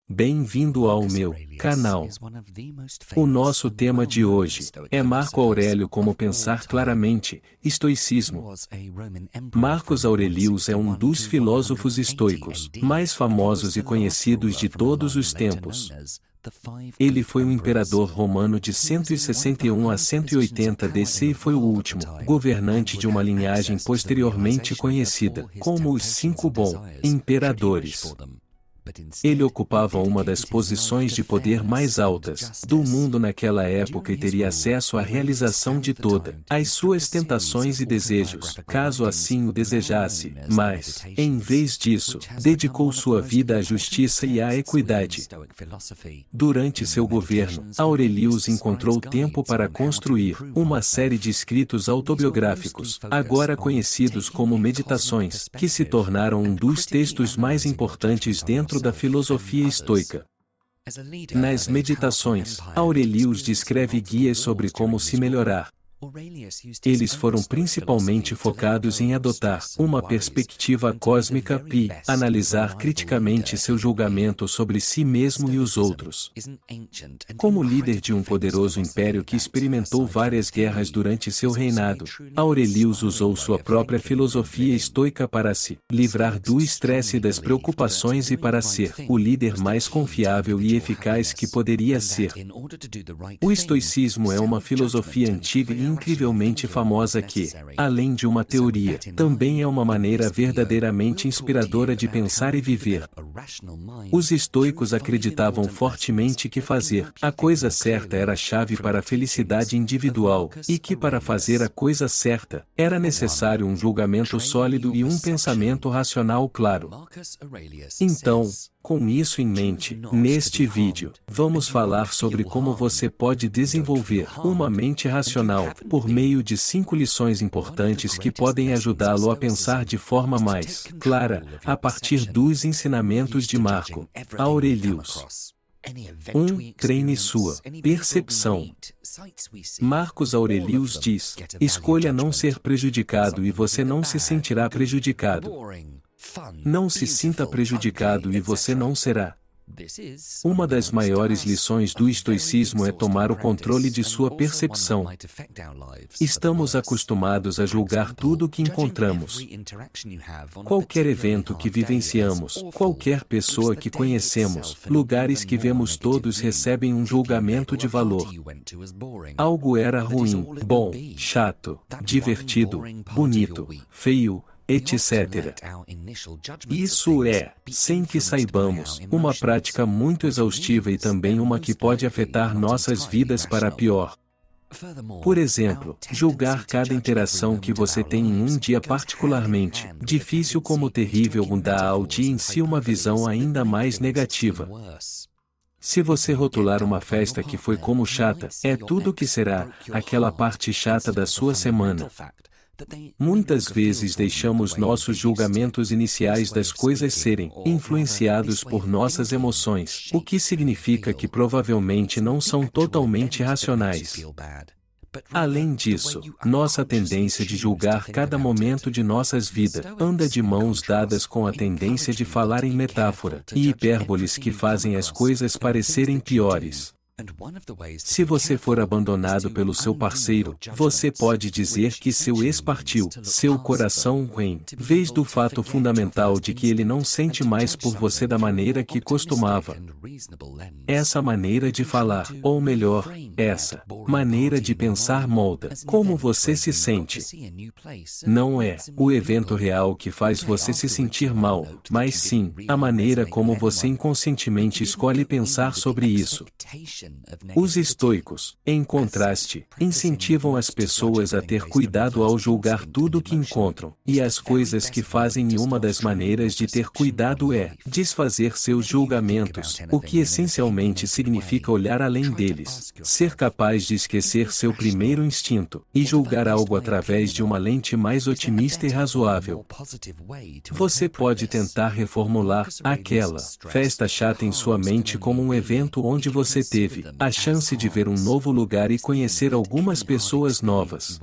Bem-vindo ao meu canal. O nosso tema de hoje é Marco Aurélio como pensar claramente, estoicismo. Marcos Aurelius é um dos filósofos estoicos mais famosos e conhecidos de todos os tempos. Ele foi um imperador romano de 161 a 180 DC e foi o último governante de uma linhagem posteriormente conhecida como os Cinco Bons Imperadores. Ele ocupava uma das posições de poder mais altas do mundo naquela época e teria acesso à realização de todas as suas tentações e desejos, caso assim o desejasse, mas, em vez disso, dedicou sua vida à justiça e à equidade. Durante seu governo, Aurelius encontrou tempo para construir uma série de escritos autobiográficos, agora conhecidos como Meditações, que se tornaram um dos textos mais importantes dentro da filosofia estoica. Nas Meditações, Aurelius descreve guias sobre como se melhorar. Eles foram principalmente focados em adotar uma perspectiva cósmica e analisar criticamente seu julgamento sobre si mesmo e os outros. Como líder de um poderoso império que experimentou várias guerras durante seu reinado, Aurelius usou sua própria filosofia estoica para se livrar do estresse e das preocupações e para ser o líder mais confiável e eficaz que poderia ser. O estoicismo é uma filosofia antiga e incrivelmente famosa que, além de uma teoria, também é uma maneira verdadeiramente inspiradora de pensar e viver. Os estoicos acreditavam fortemente que fazer a coisa certa era a chave para a felicidade individual, e que para fazer a coisa certa, era necessário um julgamento sólido e um pensamento racional claro. Então, com isso em mente, neste vídeo, vamos falar sobre como você pode desenvolver uma mente racional, por meio de 5 lições importantes que podem ajudá-lo a pensar de forma mais clara, a partir dos ensinamentos de Marco Aurelius. 1. Treine sua percepção. Marcos Aurelius diz: escolha não ser prejudicado e você não se sentirá prejudicado. Não se sinta prejudicado e você não será. Uma das maiores lições do estoicismo é tomar o controle de sua percepção. Estamos acostumados a julgar tudo o que encontramos. Qualquer evento que vivenciamos, qualquer pessoa que conhecemos, lugares que vemos todos recebem um julgamento de valor. Algo era ruim, bom, chato, divertido, bonito, feio, etc. Isso é, sem que saibamos, uma prática muito exaustiva e também uma que pode afetar nossas vidas para pior. Por exemplo, julgar cada interação que você tem em um dia particularmente difícil como terrível dá ao dia em si uma visão ainda mais negativa. Se você rotular uma festa que foi como chata, é tudo o que será, aquela parte chata da sua semana. Muitas vezes deixamos nossos julgamentos iniciais das coisas serem influenciados por nossas emoções, o que significa que provavelmente não são totalmente racionais. Além disso, nossa tendência de julgar cada momento de nossas vidas anda de mãos dadas com a tendência de falar em metáfora e hipérboles que fazem as coisas parecerem piores. Se você for abandonado pelo seu parceiro, você pode dizer que seu ex partiu, seu coração ruim, vez do fato fundamental de que ele não sente mais por você da maneira que costumava. Essa maneira de falar, ou melhor, essa maneira de pensar molda como você se sente. Não é o evento real que faz você se sentir mal, mas sim a maneira como você inconscientemente escolhe pensar sobre isso. Os estoicos, em contraste, incentivam as pessoas a ter cuidado ao julgar tudo o que encontram, e as coisas que fazem, e uma das maneiras de ter cuidado é desfazer seus julgamentos, o que essencialmente significa olhar além deles, ser capaz de esquecer seu primeiro instinto, e julgar algo através de uma lente mais otimista e razoável. Você pode tentar reformular aquela festa chata em sua mente como um evento onde você teve teve a chance de ver um novo lugar e conhecer algumas pessoas novas.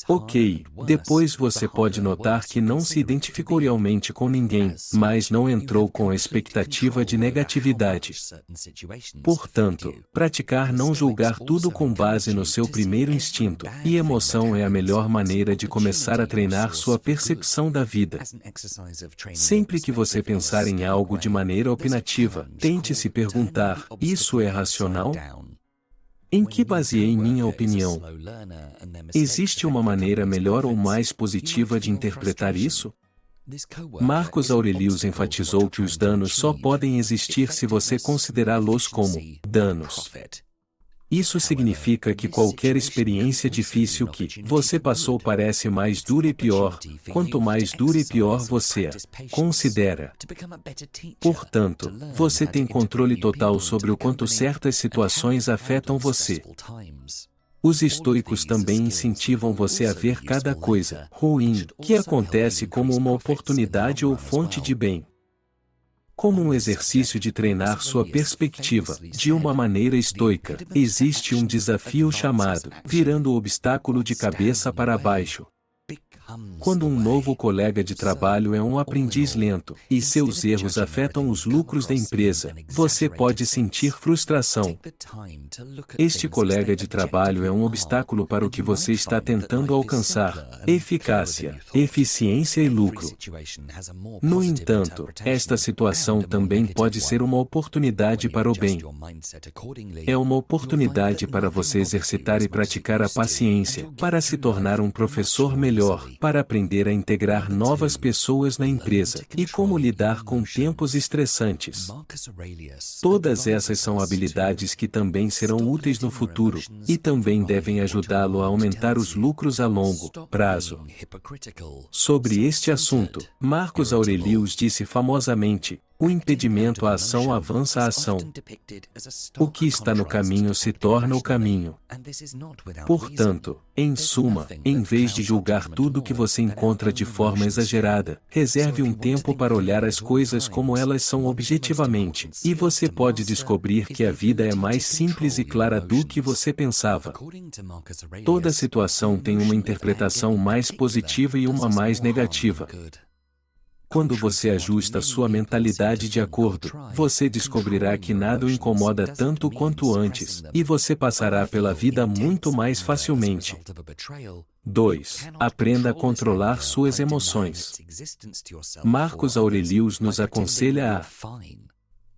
Ok, depois você pode notar que não se identificou realmente com ninguém, mas não entrou com a expectativa de negatividade. Portanto, praticar não julgar tudo com base no seu primeiro instinto e emoção é a melhor maneira de começar a treinar sua percepção da vida. Sempre que você pensar em algo de maneira opinativa, tente se perguntar: isso é racional? Em que baseei minha opinião? Existe uma maneira melhor ou mais positiva de interpretar isso? Marcos Aurelius enfatizou que os danos só podem existir se você considerá-los como danos. Isso significa que qualquer experiência difícil que você passou parece mais dura e pior, quanto mais dura e pior você a considera. Portanto, você tem controle total sobre o quanto certas situações afetam você. Os estoicos também incentivam você a ver cada coisa ruim que acontece como uma oportunidade ou fonte de bem. Como um exercício de treinar sua perspectiva, de uma maneira estoica, existe um desafio chamado virando o obstáculo de cabeça para baixo. Quando um novo colega de trabalho é um aprendiz lento, e seus erros afetam os lucros da empresa, você pode sentir frustração. Este colega de trabalho é um obstáculo para o que você está tentando alcançar: eficácia, eficiência e lucro. No entanto, esta situação também pode ser uma oportunidade para o bem. É uma oportunidade para você exercitar e praticar a paciência, para se tornar um professor melhor, para aprender a integrar novas pessoas na empresa, e como lidar com tempos estressantes. Todas essas são habilidades que também serão úteis no futuro, e também devem ajudá-lo a aumentar os lucros a longo prazo. Sobre este assunto, Marcos Aurelius disse famosamente: o impedimento à ação avança a ação. O que está no caminho se torna o caminho. Portanto, em suma, em vez de julgar tudo que você encontra de forma exagerada, reserve um tempo para olhar as coisas como elas são objetivamente, e você pode descobrir que a vida é mais simples e clara do que você pensava. Toda situação tem uma interpretação mais positiva e uma mais negativa. Quando você ajusta sua mentalidade de acordo, você descobrirá que nada o incomoda tanto quanto antes, e você passará pela vida muito mais facilmente. 2. Aprenda a controlar suas emoções. Marcos Aurelius nos aconselha a: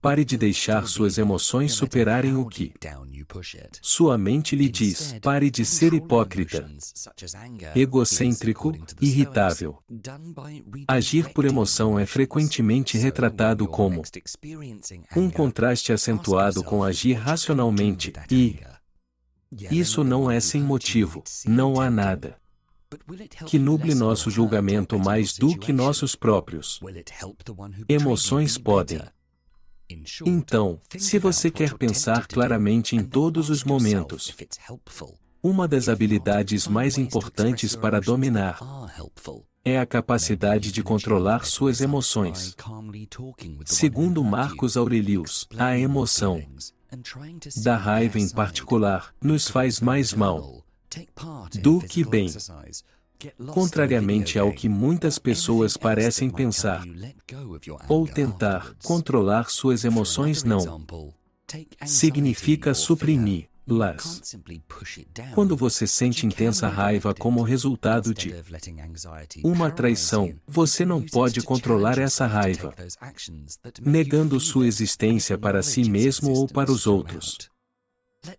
pare de deixar suas emoções superarem o que sua mente lhe diz. Pare de ser hipócrita, egocêntrico, irritável. Agir por emoção é frequentemente retratado como um contraste acentuado com agir racionalmente, e isso não é sem motivo. Não há nada que nuble nosso julgamento mais do que nossos próprios. Emoções podem. Então, se você quer pensar claramente em todos os momentos, uma das habilidades mais importantes para dominar é a capacidade de controlar suas emoções. Segundo Marcos Aurelius, a emoção da raiva em particular nos faz mais mal do que bem. Contrariamente ao que muitas pessoas parecem pensar ou tentar, controlar suas emoções não significa suprimi-las. Quando você sente intensa raiva como resultado de uma traição, você não pode controlar essa raiva, negando sua existência para si mesmo ou para os outros,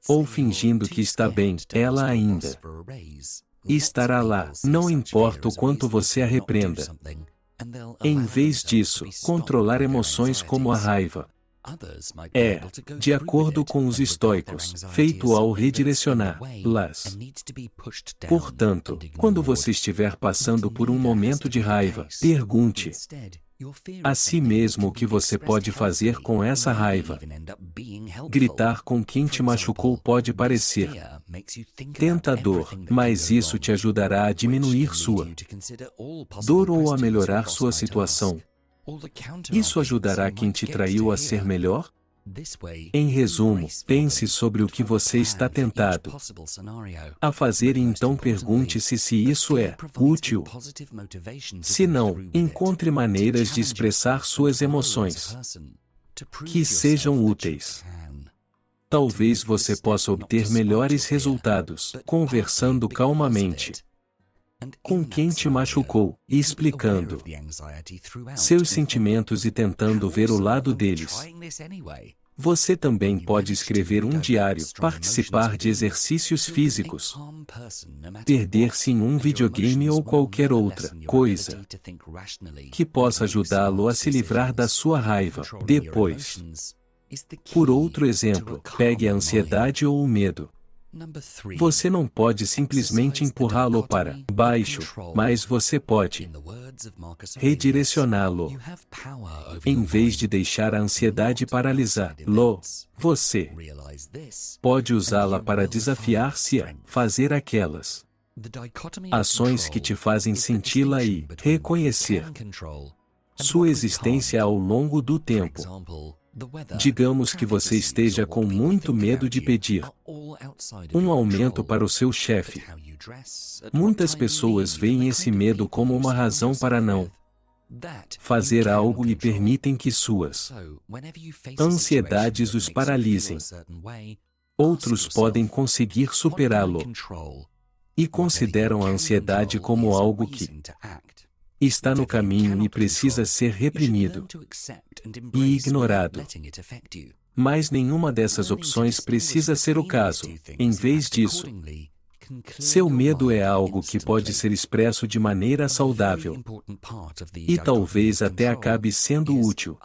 ou fingindo que está bem. Ela ainda estará lá, não importa o quanto você a repreenda. Em vez disso, controlar emoções como a raiva é, de acordo com os estoicos, feito ao redirecioná-las. Portanto, quando você estiver passando por um momento de raiva, pergunte a si mesmo o que você pode fazer com essa raiva. Gritar com quem te machucou pode parecer tentador, mas isso te ajudará a diminuir sua dor ou a melhorar sua situação. Isso ajudará quem te traiu a ser melhor? Em resumo, pense sobre o que você está tentado a fazer e então pergunte-se se isso é útil. Se não, encontre maneiras de expressar suas emoções que sejam úteis. Talvez você possa obter melhores resultados conversando calmamente com quem te machucou e explicando seus sentimentos e tentando ver o lado deles. Você também pode escrever um diário, participar de exercícios físicos, perder-se em um videogame ou qualquer outra coisa que possa ajudá-lo a se livrar da sua raiva. Depois, por outro exemplo, pegue a ansiedade ou o medo. Você não pode simplesmente empurrá-lo para baixo, mas você pode redirecioná-lo. Em vez de deixar a ansiedade paralisá-lo, você pode usá-la para desafiar-se a fazer aquelas ações que te fazem senti-la e reconhecer sua existência ao longo do tempo. Digamos que você esteja com muito medo de pedir um aumento para o seu chefe. Muitas pessoas veem esse medo como uma razão para não fazer algo e permitem que suas ansiedades os paralisem. Outros podem conseguir superá-lo e consideram a ansiedade como algo que está no caminho e precisa ser reprimido e ignorado. Mas nenhuma dessas opções precisa ser o caso. Em vez disso, seu medo é algo que pode ser expresso de maneira saudável e talvez até acabe sendo útil.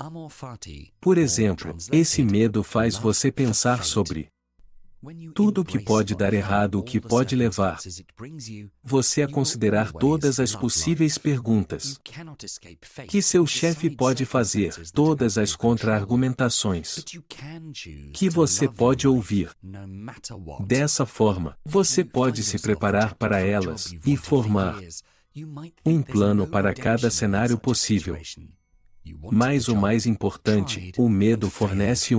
Por exemplo, esse medo faz você pensar sobre tudo o que pode dar errado, o que pode levar você a considerar todas as possíveis perguntas que seu chefe pode fazer, todas as contra-argumentações que você pode ouvir. Dessa forma, você pode se preparar para elas e formar um plano para cada cenário possível. Mas o mais importante, o medo fornece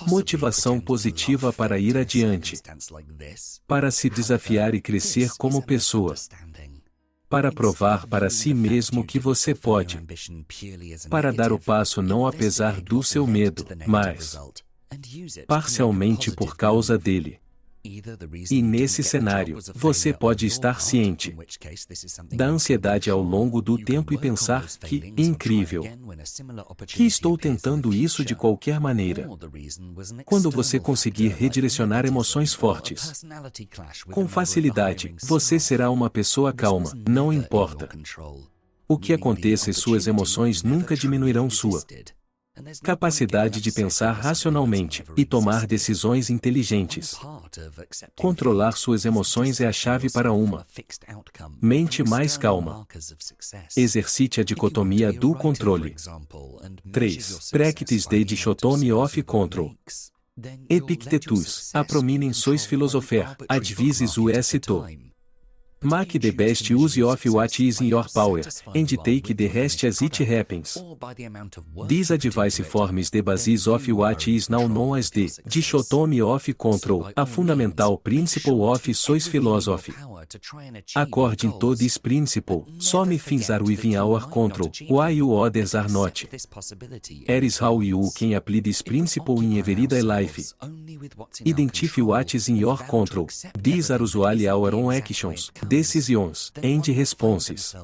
motivação positiva para ir adiante, para se desafiar e crescer como pessoa, para provar para si mesmo que você pode, para dar o passo não apesar do seu medo, mas parcialmente por causa dele. E nesse cenário, você pode estar ciente da ansiedade ao longo do tempo e pensar que, incrível, que estou tentando isso de qualquer maneira. Quando você conseguir redirecionar emoções fortes com facilidade, você será uma pessoa calma, não importa o que aconteça, e suas emoções nunca diminuirão sua capacidade de pensar racionalmente e tomar decisões inteligentes. Controlar suas emoções é a chave para uma mente mais calma. Exercite a dicotomia do controle. 3. Practice the dichotomy of control. Epictetus, aprominem sois philosopher, advises us to make the best use of what is in your power, and take the rest as it happens. This advice forms the basis of what is now known as the dichotomy of control, a fundamental principle of sois philosophy. According to this principle, some things are within our control, while others are not. Here's how you can apply this principle in everyday life. Identify what is in your control. These are usually our own actions, decisions, and responses.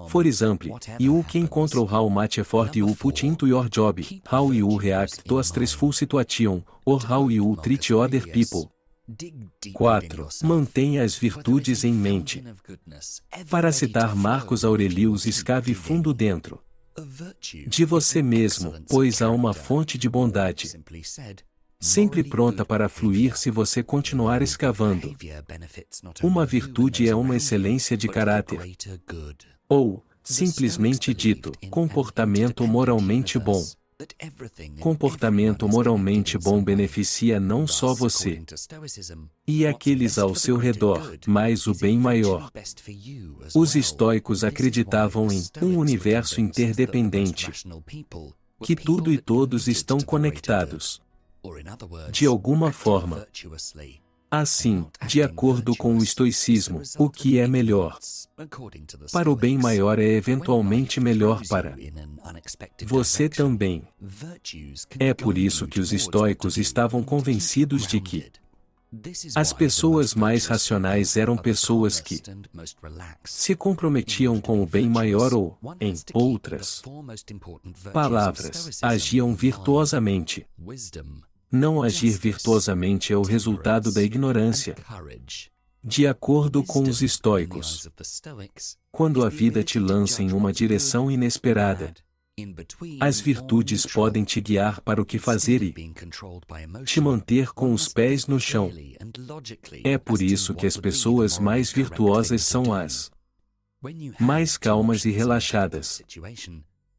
For example, you can control how much effort you put into your job, how you react to a stressful situation, or how you treat other people. 4. Mantenha as virtudes em mente. Para citar Marcos Aurelius, escave fundo dentro de você mesmo, pois há uma fonte de bondade sempre pronta para fluir se você continuar escavando. Uma virtude é uma excelência de caráter, ou, simplesmente dito, comportamento moralmente bom. Comportamento moralmente bom beneficia não só você e aqueles ao seu redor, mas o bem maior. Os estoicos acreditavam em um universo interdependente, que tudo e todos estão conectados. De alguma forma. Assim, de acordo com o estoicismo, o que é melhor para o bem maior é eventualmente melhor para você também. É por isso que os estoicos estavam convencidos de que as pessoas mais racionais eram pessoas que se comprometiam com o bem maior ou, em outras palavras, agiam virtuosamente. Não agir virtuosamente é o resultado da ignorância. De acordo com os estoicos, quando a vida te lança em uma direção inesperada, as virtudes podem te guiar para o que fazer e te manter com os pés no chão. É por isso que as pessoas mais virtuosas são as mais calmas e relaxadas.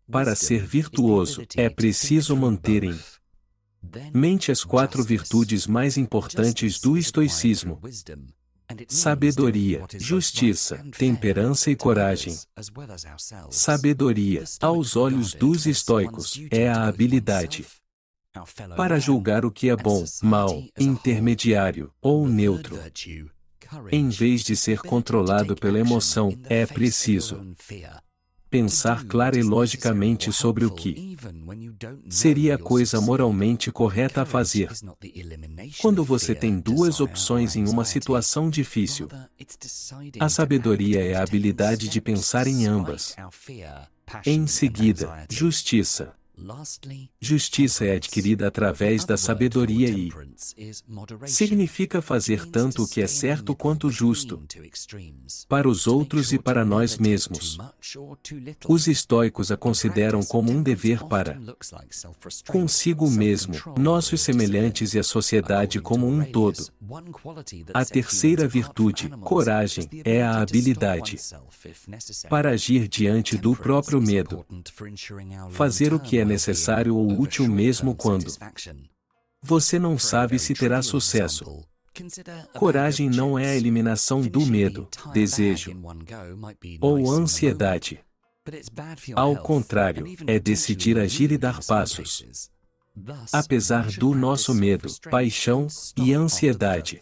Para ser virtuoso, é preciso manter em mente as 4 virtudes mais importantes do estoicismo: sabedoria, justiça, temperança e coragem. Sabedoria, aos olhos dos estoicos, é a habilidade para julgar o que é bom, mal, intermediário ou neutro. Em vez de ser controlado pela emoção, é preciso pensar clara e logicamente sobre o que seria a coisa moralmente correta a fazer. Quando você tem 2 opções em uma situação difícil, a sabedoria é a habilidade de pensar em ambas. Em seguida, justiça. Justiça é adquirida através da sabedoria e significa fazer tanto o que é certo quanto justo para os outros e para nós mesmos. Os estoicos a consideram como um dever para consigo mesmo, nossos semelhantes e a sociedade como um todo. A terceira virtude, coragem, é a habilidade para agir diante do próprio medo. Fazer o que é necessário ou útil mesmo quando você não sabe se terá sucesso. Coragem não é a eliminação do medo, desejo ou ansiedade. Ao contrário, é decidir agir e dar passos. Apesar do nosso medo, paixão e ansiedade.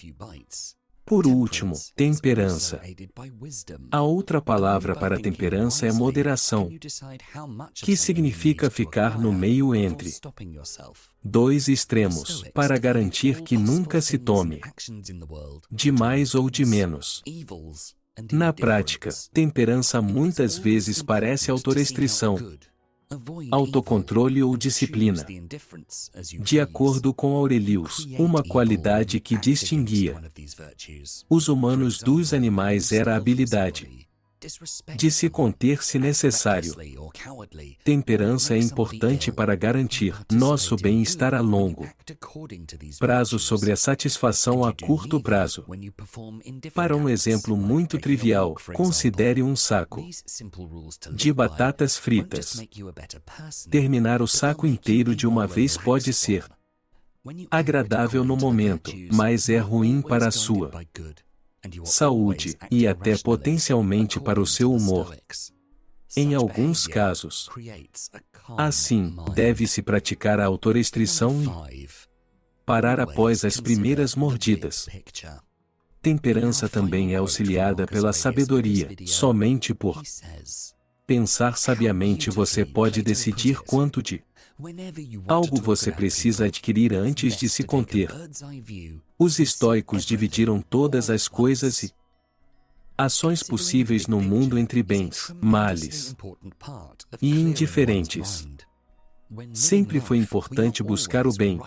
Por último, temperança. A outra palavra para temperança é moderação, que significa ficar no meio entre 2 extremos, para garantir que nunca se tome de mais ou de menos. Na prática, temperança muitas vezes parece autorestrição, autocontrole ou disciplina. De acordo com Aurelius, uma qualidade que distinguia os humanos dos animais era a habilidade de se conter se necessário. Temperança é importante para garantir nosso bem-estar a longo prazo sobre a satisfação a curto prazo. Para um exemplo muito trivial, considere um saco de batatas fritas. Terminar o saco inteiro de uma vez pode ser agradável no momento, mas é ruim para a sua saúde e até potencialmente para o seu humor. Em alguns casos, assim, deve-se praticar a autorrestrição e parar após as primeiras mordidas. Temperança também é auxiliada pela sabedoria. Somente por pensar sabiamente você pode decidir quanto de algo você precisa adquirir antes de se conter. Os estoicos dividiram todas as coisas e ações possíveis no mundo entre bens, males e indiferentes. Sempre foi importante buscar o bem,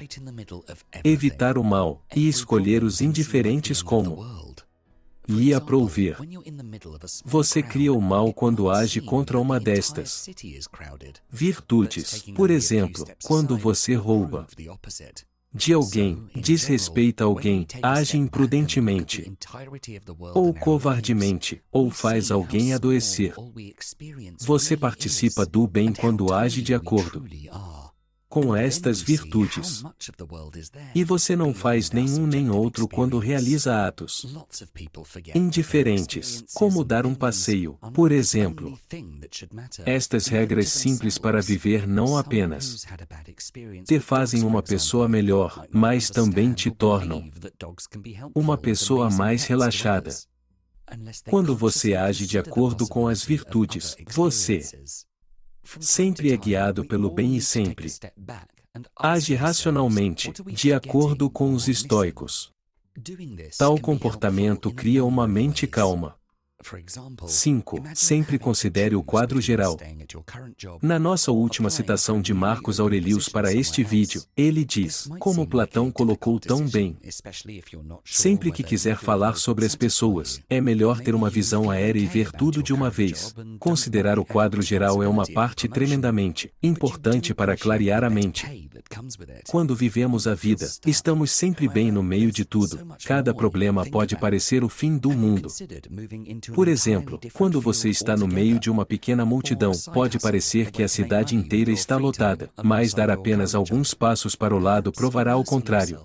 evitar o mal e escolher os indiferentes como lhe aprouver. Você cria o mal quando age contra uma destas virtudes. Por exemplo, quando você rouba de alguém, desrespeita alguém, age imprudentemente, ou covardemente, ou faz alguém adoecer. Você participa do bem quando age de acordo com estas virtudes. E você não faz nenhum nem outro quando realiza atos indiferentes, como dar um passeio, por exemplo. Estas regras simples para viver não apenas te fazem uma pessoa melhor, mas também te tornam uma pessoa mais relaxada. Quando você age de acordo com as virtudes, você sempre é guiado pelo bem e sempre age racionalmente, de acordo com os estoicos. Tal comportamento cria uma mente calma. 5. Sempre considere o quadro geral. Na nossa última citação de Marcos Aurelius para este vídeo, ele diz, como Platão colocou tão bem: sempre que quiser falar sobre as pessoas, é melhor ter uma visão aérea e ver tudo de uma vez. Considerar o quadro geral é uma parte tremendamente importante para clarear a mente. Quando vivemos a vida, estamos sempre bem no meio de tudo. Cada problema pode parecer o fim do mundo. Por exemplo, quando você está no meio de uma pequena multidão, pode parecer que a cidade inteira está lotada, mas dar apenas alguns passos para o lado provará o contrário.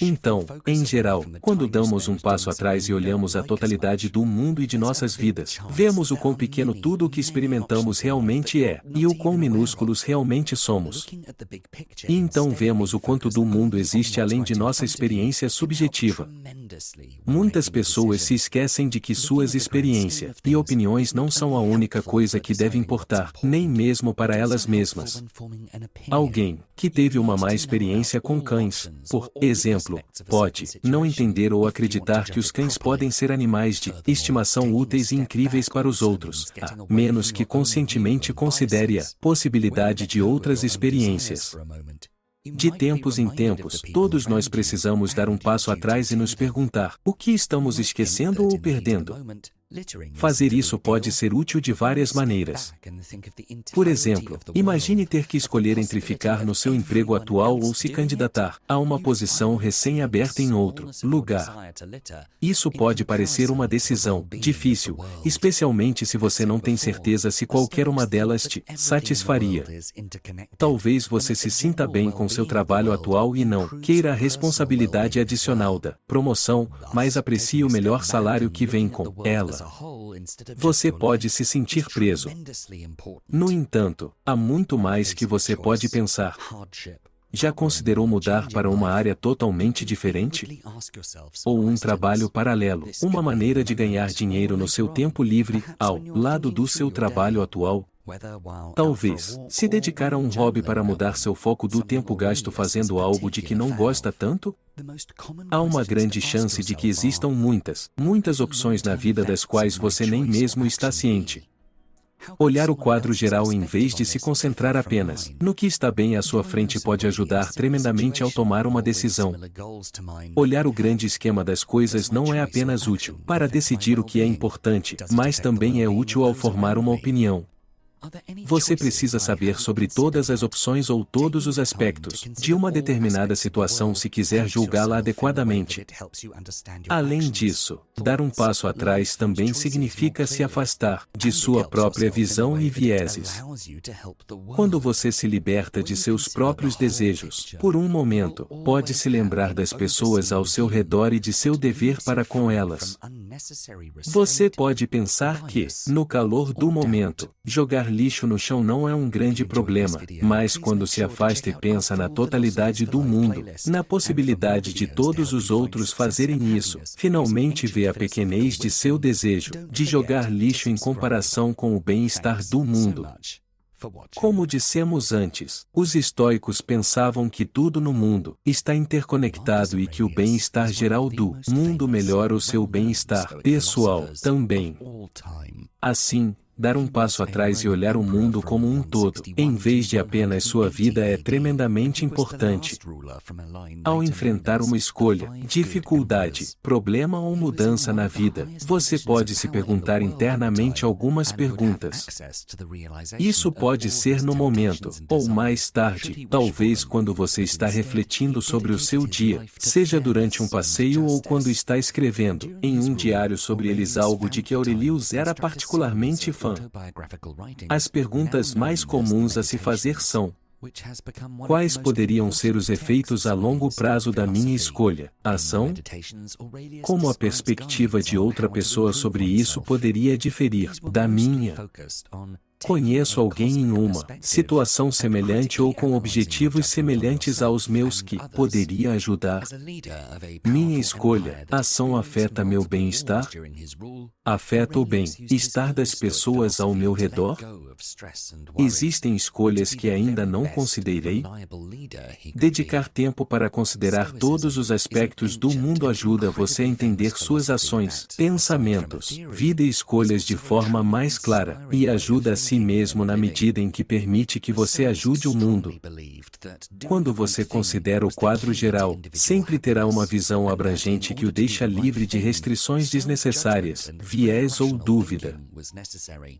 Então, em geral, quando damos um passo atrás e olhamos a totalidade do mundo e de nossas vidas, vemos o quão pequeno tudo o que experimentamos realmente é, e o quão minúsculos realmente somos. E então vemos o quanto do mundo existe além de nossa experiência subjetiva. Muitas pessoas se esquecem de que suas experiências e opiniões não são a única coisa que deve importar, nem mesmo para elas mesmas. Alguém que teve uma má experiência com cães, por exemplo, pode não entender ou acreditar que os cães podem ser animais de estimação úteis e incríveis para os outros, a menos que conscientemente considere a possibilidade de outras experiências. De tempos em tempos, todos nós precisamos dar um passo atrás e nos perguntar: o que estamos esquecendo ou perdendo? Fazer isso pode ser útil de várias maneiras. Por exemplo, imagine ter que escolher entre ficar no seu emprego atual ou se candidatar a uma posição recém-aberta em outro lugar. Isso pode parecer uma decisão difícil, especialmente se você não tem certeza se qualquer uma delas te satisfaria. Talvez você se sinta bem com seu trabalho atual e não queira a responsabilidade adicional da promoção, mas aprecie o melhor salário que vem com ela. Você pode se sentir preso. No entanto, há muito mais que você pode pensar. Já considerou mudar para uma área totalmente diferente? Ou um trabalho paralelo, uma maneira de ganhar dinheiro no seu tempo livre, ao lado do seu trabalho atual? Talvez, se dedicar a um hobby para mudar seu foco do tempo gasto fazendo algo de que não gosta tanto? Há uma grande chance de que existam muitas opções na vida das quais você nem mesmo está ciente. Olhar o quadro geral em vez de se concentrar apenas no que está bem à sua frente pode ajudar tremendamente ao tomar uma decisão. Olhar o grande esquema das coisas não é apenas útil para decidir o que é importante, mas também é útil ao formar uma opinião. Você precisa saber sobre todas as opções ou todos os aspectos de uma determinada situação se quiser julgá-la adequadamente. Além disso, dar um passo atrás também significa se afastar de sua própria visão e vieses. Quando você se liberta de seus próprios desejos, por um momento, pode se lembrar das pessoas ao seu redor e de seu dever para com elas. Você pode pensar que, no calor do momento, jogar lixo no chão não é um grande problema, mas quando se afasta e pensa na totalidade do mundo, na possibilidade de todos os outros fazerem isso, finalmente vê a pequenez de seu desejo de jogar lixo em comparação com o bem-estar do mundo. Como dissemos antes, os estoicos pensavam que tudo no mundo está interconectado e que o bem-estar geral do mundo melhora o seu bem-estar pessoal também. Assim, dar um passo atrás e olhar o mundo como um todo, em vez de apenas sua vida, é tremendamente importante. Ao enfrentar uma escolha, dificuldade, problema ou mudança na vida, você pode se perguntar internamente algumas perguntas. Isso pode ser no momento, ou mais tarde, talvez quando você está refletindo sobre o seu dia, seja durante um passeio ou quando está escrevendo, em um diário sobre eles, algo de que Aurelius era particularmente fã. As perguntas mais comuns a se fazer são: Quais poderiam ser os efeitos a longo prazo da minha escolha? Ação? Como a perspectiva de outra pessoa sobre isso poderia diferir da minha? Conheço alguém em uma situação semelhante ou com objetivos semelhantes aos meus que poderia ajudar? Minha escolha, ação afeta meu bem-estar? Afeta o bem-estar das pessoas ao meu redor? Existem escolhas que ainda não considerei? Dedicar tempo para considerar todos os aspectos do mundo ajuda você a entender suas ações, pensamentos, vida e escolhas de forma mais clara, e ajuda a si mesmo na medida em que permite que você ajude o mundo. Quando você considera o quadro geral, sempre terá uma visão abrangente que o deixa livre de restrições desnecessárias, viés ou dúvida.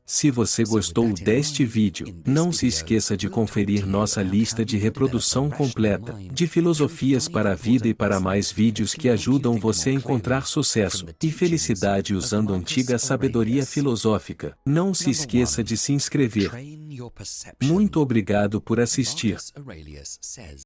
Se você gostou deste vídeo, não se esqueça de conferir nossa lista de reprodução completa, de filosofias para a vida e para mais vídeos que ajudam você a encontrar sucesso e felicidade usando antiga sabedoria filosófica. Não se esqueça de se inscrever. Muito obrigado por assistir.